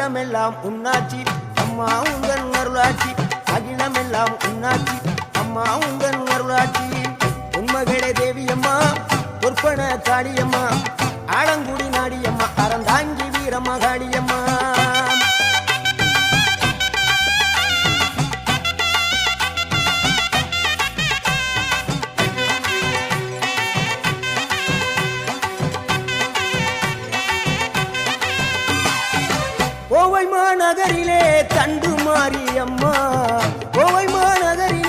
அகிலமெல்லாம் உன்னாட்சி அம்மா உங்கள் அருளாட்சி அகிலமெல்லாம் உன்னாட்சி அம்மா உங்கள் அருளாட்சி உண்மகளே தேவியம்மா பொற்பன காளியம்மா ஆலங்குடி நாடியம்மா அறந்தாங்கி வீரம்மா காளியம்மா கோவை மாநகரிலே தண்டு மாரியம்மா கோவை மாநகரிலே